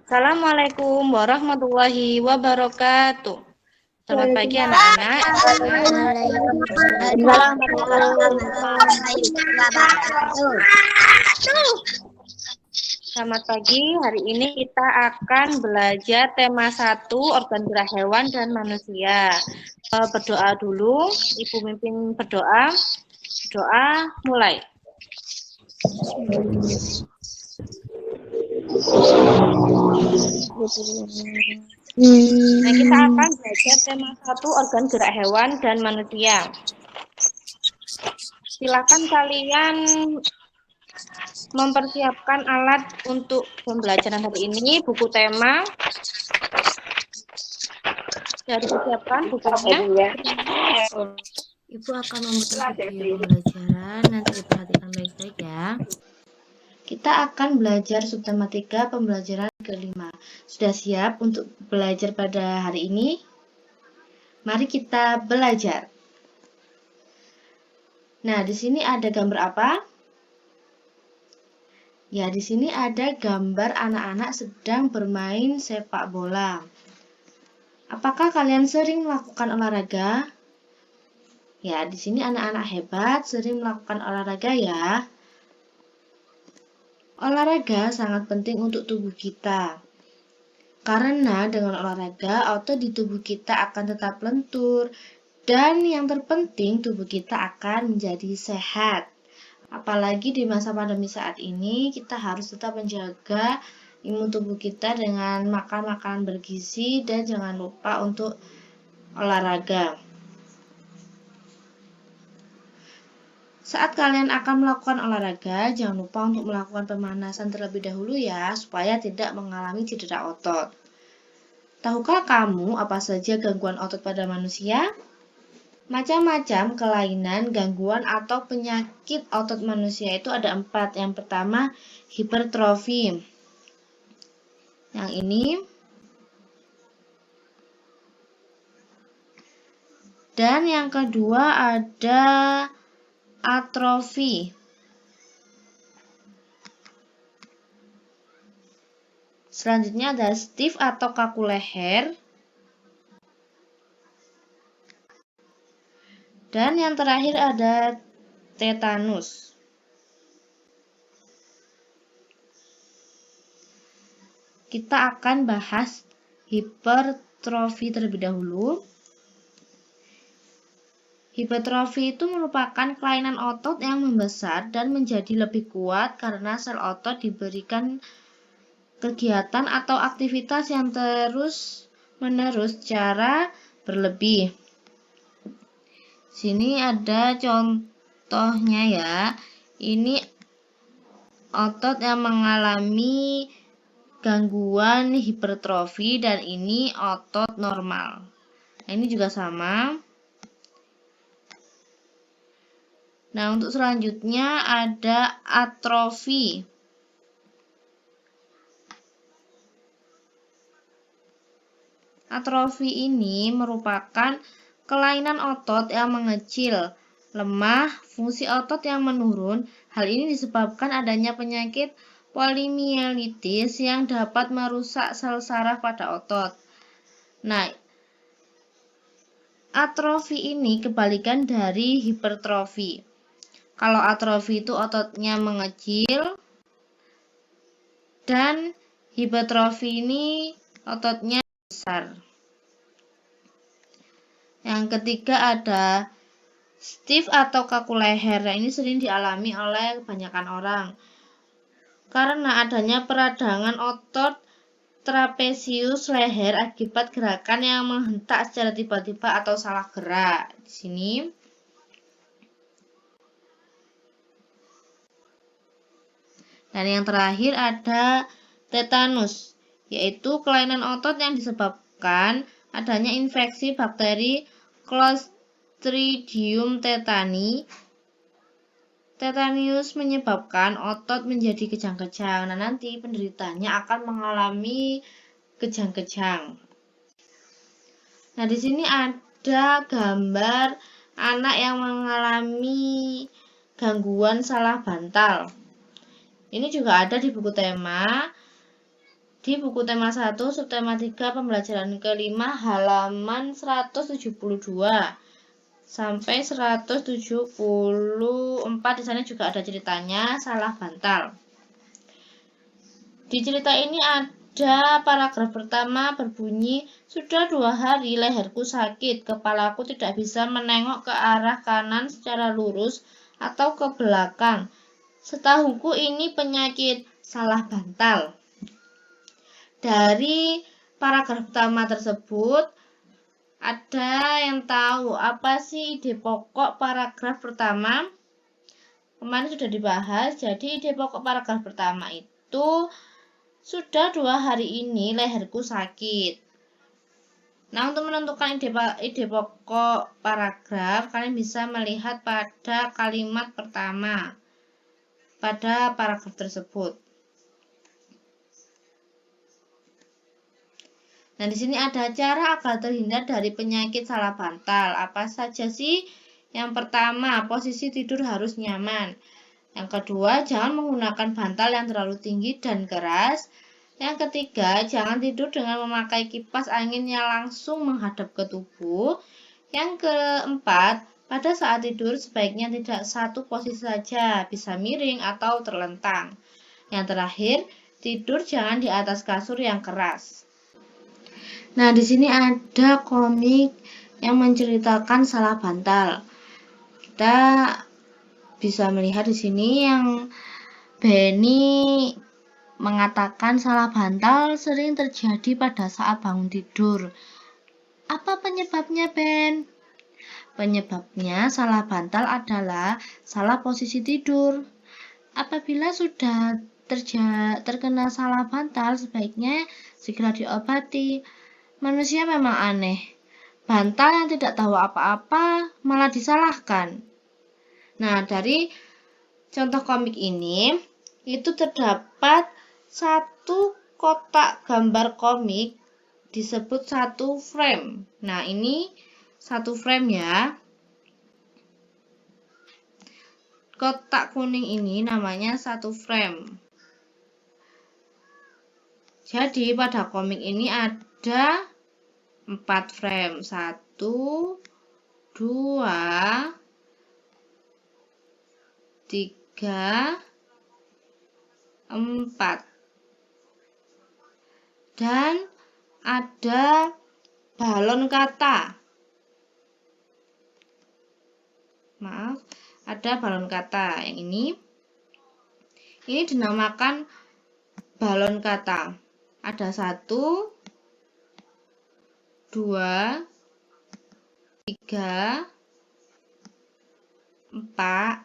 Assalamualaikum warahmatullahi wabarakatuh. Selamat pagi anak-anak. Selamat pagi. Hari ini kita akan belajar tema 1 organ gerak hewan dan manusia. Berdoa dulu. Ibu mimpin berdoa. Doa mulai. Nah, kita akan belajar tema 1 organ gerak hewan dan manusia. Silakan kalian mempersiapkan alat untuk pembelajaran hari ini. Buku tema sudah disiapkan bukunya. Ibu akan memutar video pembelajaran, nanti diperhatikan baik-baik ya. Kita akan belajar subtematika pembelajaran kelima. Sudah siap untuk belajar pada hari ini? Mari kita belajar. Nah, di sini ada gambar apa? Ya, di sini ada gambar anak-anak sedang bermain sepak bola. Apakah kalian sering melakukan olahraga? Ya, di sini anak-anak hebat sering melakukan olahraga ya. Olahraga sangat penting untuk tubuh kita. Karena dengan olahraga, otot di tubuh kita akan tetap lentur. Dan yang terpenting, tubuh kita akan menjadi sehat. Apalagi di masa pandemi saat ini, kita harus tetap menjaga imun tubuh kita dengan makan makanan bergizi dan jangan lupa untuk olahraga. Saat kalian akan melakukan olahraga, jangan lupa untuk melakukan pemanasan terlebih dahulu ya, supaya tidak mengalami cedera otot. Tahukah kamu apa saja gangguan otot pada manusia? Macam-macam kelainan, gangguan, atau penyakit otot manusia itu ada 4. Yang pertama, hipertrofi. Yang ini. Dan yang kedua ada atrofi. Selanjutnya ada stiff atau kaku leher. Dan yang terakhir ada tetanus. Kita akan bahas hipertrofi terlebih dahulu. Hipertrofi itu merupakan kelainan otot yang membesar dan menjadi lebih kuat karena sel otot diberikan kegiatan atau aktivitas yang terus-menerus secara berlebih. Sini ada contohnya ya. Ini otot yang mengalami gangguan hipertrofi dan ini otot normal. Nah, ini juga sama. Nah, untuk selanjutnya ada atrofi. Atrofi ini merupakan kelainan otot yang mengecil, lemah, fungsi otot yang menurun. Hal ini disebabkan adanya penyakit polimielitis yang dapat merusak sel saraf pada otot. Nah, atrofi ini kebalikan dari hipertrofi. Kalau atrofi itu ototnya mengecil dan hipertrofi ini ototnya besar. Yang ketiga ada stiff atau kaku leher. Nah, ini sering dialami oleh kebanyakan orang karena adanya peradangan otot trapesius leher akibat gerakan yang menghentak secara tiba-tiba atau salah gerak. Di sini. Dan yang terakhir ada tetanus, yaitu kelainan otot yang disebabkan adanya infeksi bakteri Clostridium tetani. Tetanius menyebabkan otot menjadi kejang-kejang. Nah, nanti penderitanya akan mengalami kejang-kejang. Nah, di sini ada gambar anak yang mengalami gangguan salah bantal. Ini juga ada di buku tema. di buku tema 1 subtema 3 pembelajaran kelima halaman 172 sampai 174. Di sana juga ada ceritanya salah bantal. Di cerita ini ada paragraf pertama berbunyi, sudah 2 hari leherku sakit, kepalaku tidak bisa menengok ke arah kanan secara lurus atau ke belakang. Setahuku ini penyakit salah bantal. Dari paragraf pertama tersebut, ada yang tahu apa sih ide pokok paragraf pertama? Kemarin sudah dibahas, jadi ide pokok paragraf pertama itu, sudah 2 hari ini leherku sakit. Nah, untuk menentukan ide pokok paragraf, kalian bisa melihat pada kalimat pertama pada paragraf tersebut. Nah, di sini ada cara agar terhindar dari penyakit salah bantal. Apa saja sih? Yang pertama, posisi tidur harus nyaman. Yang kedua, jangan menggunakan bantal yang terlalu tinggi dan keras. Yang ketiga, jangan tidur dengan memakai kipas angin yang langsung menghadap ke tubuh. Yang keempat, pada saat tidur sebaiknya tidak satu posisi saja, bisa miring atau terlentang. Yang terakhir, tidur jangan di atas kasur yang keras. Nah, di sini ada komik yang menceritakan salah bantal. Kita bisa melihat di sini yang Benny mengatakan salah bantal sering terjadi pada saat bangun tidur. Apa penyebabnya, Ben? Penyebabnya salah bantal adalah salah posisi tidur. Apabila sudah terkena salah bantal, sebaiknya segera diobati. Manusia memang aneh. Bantal yang tidak tahu apa-apa malah disalahkan. Nah, dari contoh komik ini, itu terdapat satu kotak gambar komik disebut satu frame. Nah, ini satu frame ya. Kotak kuning ini namanya satu frame. Jadi, pada komik ini ada 4 frame. 1, 2, 3, 4. Dan ada balon kata. Maaf, ada balon kata. Yang ini dinamakan balon kata. Ada 1, 2, 3, 4,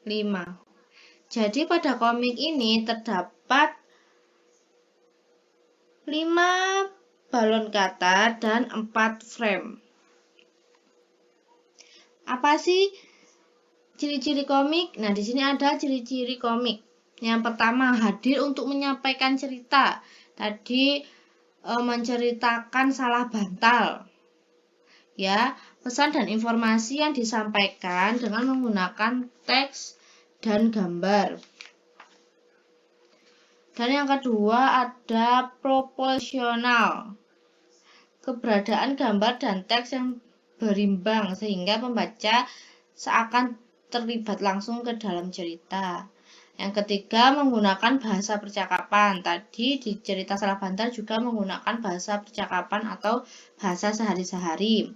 5. Jadi pada komik ini terdapat 5 balon kata dan 4 frame. Apa sih ciri-ciri komik? Nah, di sini ada ciri-ciri komik. Yang pertama, hadir untuk menyampaikan cerita. Tadi menceritakan salah bantal. Ya, pesan dan informasi yang disampaikan dengan menggunakan teks dan gambar. Dan yang kedua ada proporsional. Keberadaan gambar dan teks yang berimbang sehingga pembaca seakan terlibat langsung ke dalam cerita. Yang ketiga menggunakan bahasa percakapan. Tadi di cerita salah bantal juga menggunakan bahasa percakapan atau bahasa sehari-hari.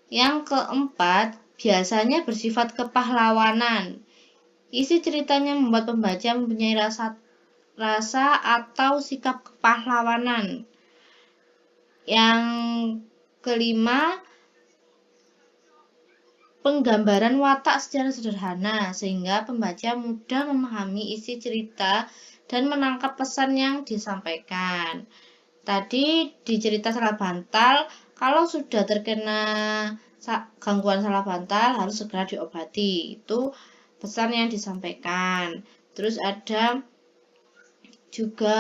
Yang keempat biasanya bersifat kepahlawanan. Isi ceritanya membuat pembaca mempunyai rasa atau sikap kepahlawanan. Yang kelima, penggambaran watak secara sederhana sehingga pembaca mudah memahami isi cerita dan menangkap pesan yang disampaikan. Tadi di cerita salah bantal, kalau sudah terkena gangguan salah bantal harus segera diobati. Itu pesan yang disampaikan. Terus ada juga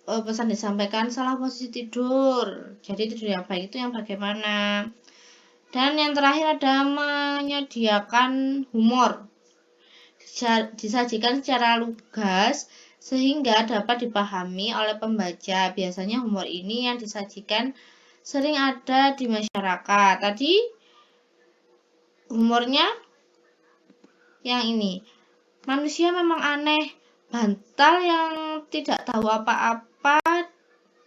pesan disampaikan salah posisi tidur. Jadi tidur yang baik itu yang bagaimana? Dan yang terakhir ada menyediakan humor. disajikan secara lugas sehingga dapat dipahami oleh pembaca. Biasanya humor ini yang disajikan sering ada di masyarakat. Tadi humornya yang ini. Manusia memang aneh, bantal yang tidak tahu apa-apa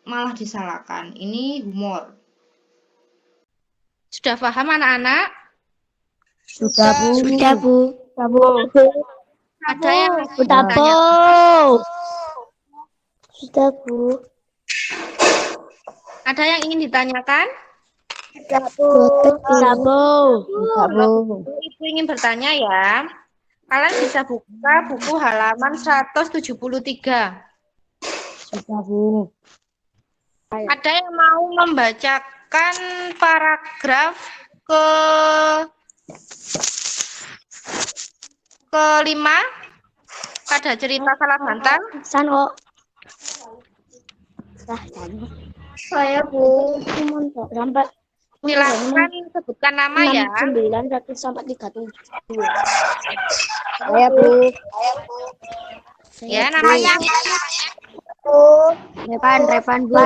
malah disalahkan. Ini humor. Sudah paham anak-anak? Sudah, Bu. Sudah, Bu. Ada yang Sudah, Bu. bertanya? Sudah, Bu. Ada yang ingin ditanyakan? Sudah, Bu. Sudah, Bu. Kalau Ibu ingin bertanya ya, kalian bisa buka buku halaman 173. Sudah, Bu. Ada yang mau membacakan paragraf kelima pada cerita salah bantal? Sano. Saya, Bu. Sampai Silakan sebutkan nama ya. 69 sampai 37. Saya, Bu. Ya, namanya Revan, Bu.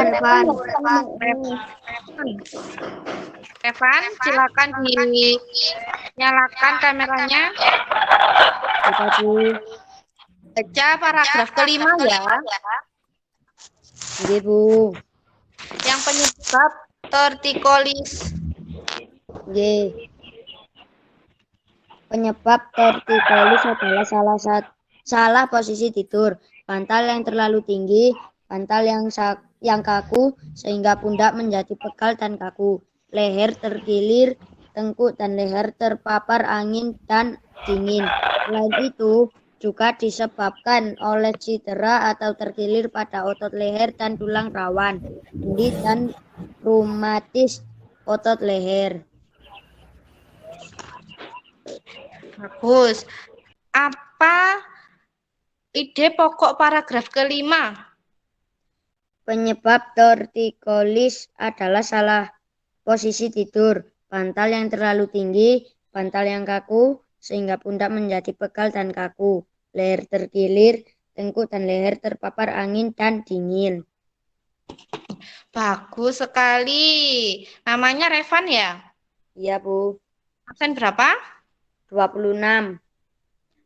Revan, silakan dinyalakan kameranya. Sudah, Bu. Baca paragraf kelima ya. Ini, Bu. Yang penyebab tortikolis. G. Penyebab tortikolis adalah salah posisi tidur, bantal yang terlalu tinggi, bantal yang kaku sehingga pundak menjadi pegal dan kaku, leher terkilir, tengkuk dan leher terpapar angin dan dingin. Selain itu juga disebabkan oleh cedera atau terkilir pada otot leher dan tulang rawan, sendi dan reumatis otot leher. Bagus. Apa ide pokok paragraf kelima? Penyebab tortikolis adalah salah posisi tidur, bantal yang terlalu tinggi, bantal yang kaku, sehingga pundak menjadi pegal dan kaku, leher terkilir, tengkuk dan leher terpapar angin dan dingin. Bagus sekali. Namanya Revan ya? Iya, Bu. Absen berapa? 26.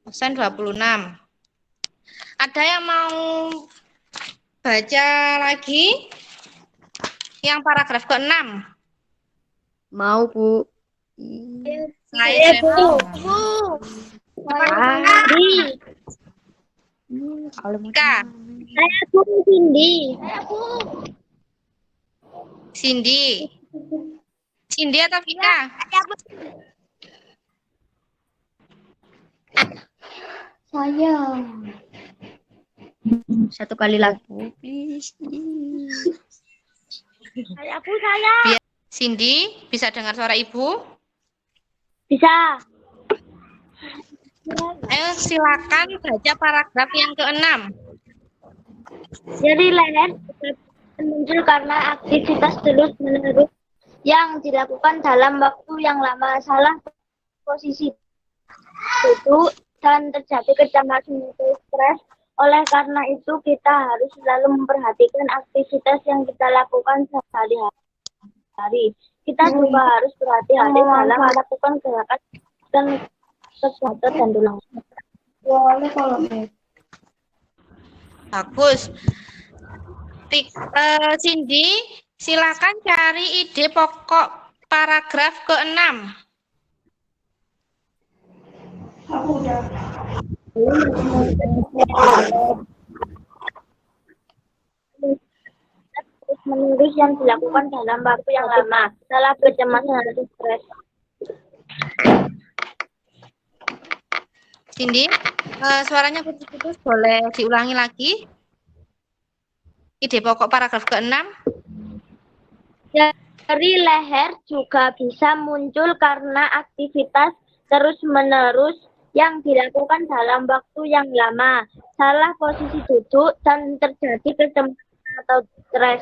Absen 26. Ada yang mau baca lagi? Yang paragraf ke-6. Mau, Bu. Saya Kak. Saya, Bu. Cindy. Cindy atau Vika? Saya. Satu kali lagi. Saya, Bu. Saya. Cindy, bisa dengar suara Ibu? Bisa. Ayo silakan baca paragraf yang ke-6. Jadi leher muncul karena aktivitas terus-menerus yang dilakukan dalam waktu yang lama. Salah posisi duduk dan terjadi kecemasan atau stres. Oleh karena itu kita harus selalu memperhatikan aktivitas yang kita lakukan sehari-hari. Kita juga harus berhati-hati dalam melakukan gerakan dan kesehatan dan tulang. Bagus. Cindy, silakan cari ide pokok paragraf ke-6. Terus-menerus yang dilakukan dalam waktu yang lama. Salah kecemasan atau stres. Cindy, suaranya putus-putus, boleh diulangi lagi? Ide pokok paragraf ke-6. Dari leher juga bisa muncul karena aktivitas terus-menerus yang dilakukan dalam waktu yang lama. Salah posisi duduk dan terjadi kecemasan atau stres.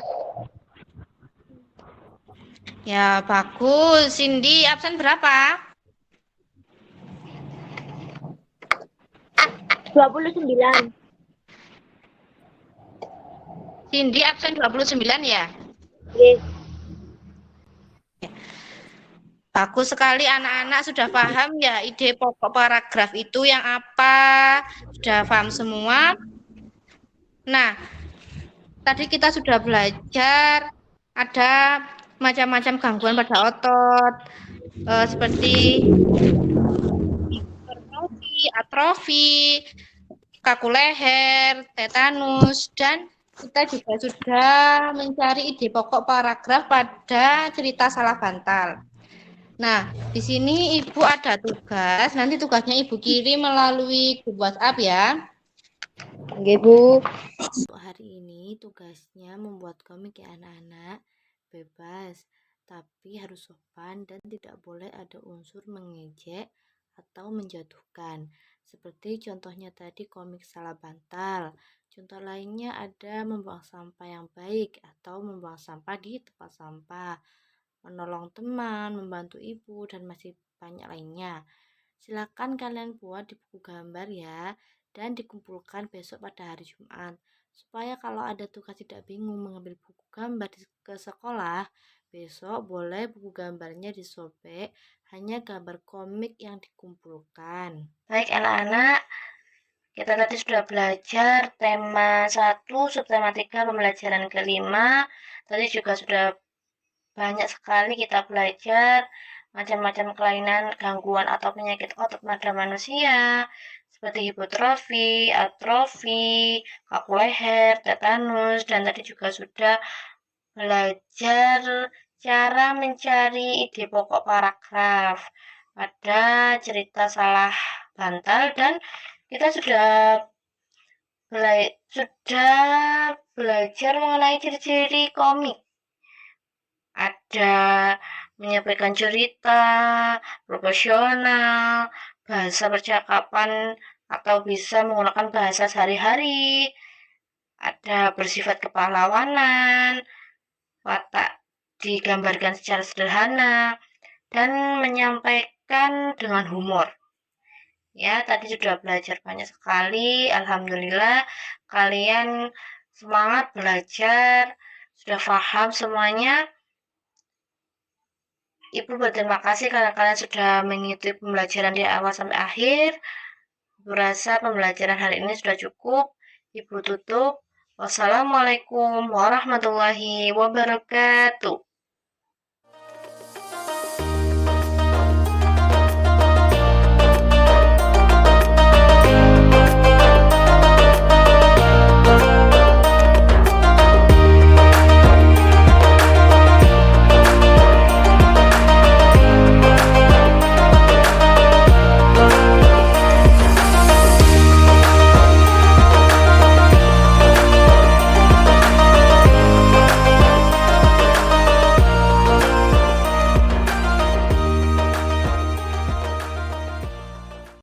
Ya, bagus. Cindy, absen berapa? 29. Cindy absen 29 ya? Yes. Bagus sekali anak-anak, sudah paham ya ide pokok paragraf itu yang apa? Sudah paham semua? Nah, tadi kita sudah belajar ada macam-macam gangguan pada otot, seperti hipertrofi, atrofi, kaku leher, tetanus, dan kita juga sudah mencari ide pokok paragraf pada cerita salah bantal. Nah, di sini Ibu ada tugas, nanti tugasnya Ibu kirim melalui grup WhatsApp ya. Oke, Bu. Untuk hari ini tugasnya membuat komik ya anak-anak, bebas, tapi harus sopan dan tidak boleh ada unsur mengejek atau menjatuhkan. Seperti contohnya tadi komik salah bantal. Contoh lainnya ada membuang sampah yang baik atau membuang sampah di tempat sampah, menolong teman, membantu ibu, dan masih banyak lainnya. Silakan kalian buat di buku gambar ya, dan dikumpulkan besok pada hari Jumat. Supaya kalau ada tugas tidak bingung mengambil buku gambar ke sekolah, besok boleh buku gambarnya disobek, hanya gambar komik yang dikumpulkan. Baik anak-anak, kita tadi sudah belajar tema 1, subtema 3, pembelajaran kelima. Tadi juga sudah banyak sekali kita belajar macam-macam kelainan, gangguan atau penyakit otot pada manusia, seperti hipotrofi, atrofi, kaku leher, tetanus, dan tadi juga sudah belajar cara mencari ide pokok paragraf pada cerita salah bantal, dan kita sudah belajar mengenai ciri-ciri komik. Ada menyampaikan cerita, proporsional, bahasa percakapan atau bisa menggunakan bahasa sehari-hari, ada bersifat kepahlawanan, watak digambarkan secara sederhana, dan menyampaikan dengan humor. Ya, tadi sudah belajar banyak sekali. Alhamdulillah, kalian semangat belajar, sudah paham semuanya. Ibu berterima kasih karena kalian sudah mengikuti pembelajaran di awal sampai akhir. Ibu rasa pembelajaran hari ini sudah cukup. Ibu tutup. Wassalamualaikum warahmatullahi wabarakatuh.